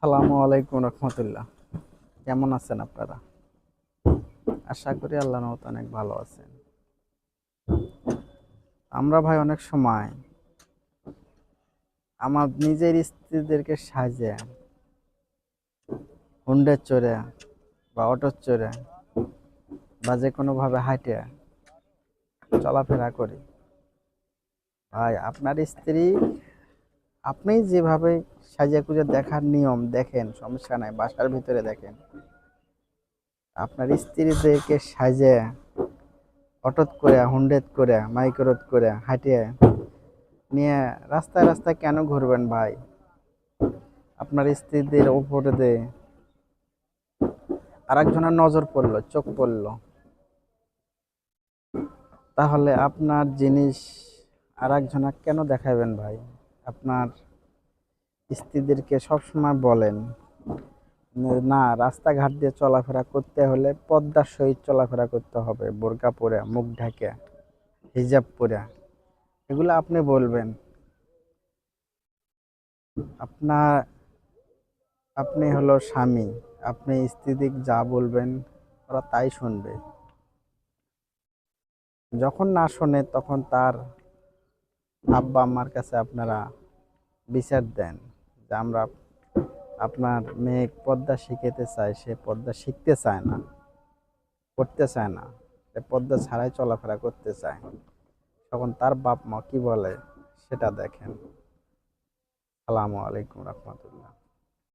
আসসালামু আলাইকুম রহমতুল্লাহ। কেমন আছেন আপনারা? আশা করি আল্লাহর মতো অনেক ভালো আছেন। আমরা ভাই অনেক সময় আমার নিজের স্ত্রীদেরকে সাজে হুন্ডে চড়ে বা অটো চড়ে বা যে কোনোভাবে হাঁটে চলাফেরা করি। ভাই আপনার স্ত্রী আপনি যেভাবে সাজিয়ে গুজে দেখার নিয়ম দেখেন, সমস্যা নাই, বাসার ভিতরে দেখেন। আপনার স্ত্রীদেরকে সাজে অটোত করে হুন্ডেত করে মাইক্রোত করে হাঁটিয়ে নিয়ে রাস্তায় রাস্তায় কেন ঘুরবেন ভাই? আপনার স্ত্রীদের উপরে দিয়ে আরেকজনের নজর পড়লো, চোখ পড়লো, তাহলে আপনার জিনিস আরেকজনের কেন দেখাবেন ভাই? আপনার স্ত্রীদেরকে সবসময় বলেন না, রাস্তাঘাট দিয়ে চলাফেরা করতে হলে পর্দার সহিত চলাফেরা করতে হবে, বোরকা পরে, মুখ ঢাকে, হিজাব পরে। এগুলো আপনি বলবেন। আপনার আপনি হলো স্বামী, আপনি স্ত্রীদিক যা বলবেন ওরা তাই শুনবে। যখন না শোনে তখন তার আব্বা আম্মার কাছে আপনারা বিচার দেন যে আমরা আপনার মেয়ে পর্দা শিখাতে চাই, সে পর্দা শিখতে চায় না, করতে চায় না, সে পর্দা ছাড়াই চলাফেরা করতে চায়। তখন তার বাপ মা কি বলে সেটা দেখেন। আসসালামু আলাইকুম রহমতুল্লাহ।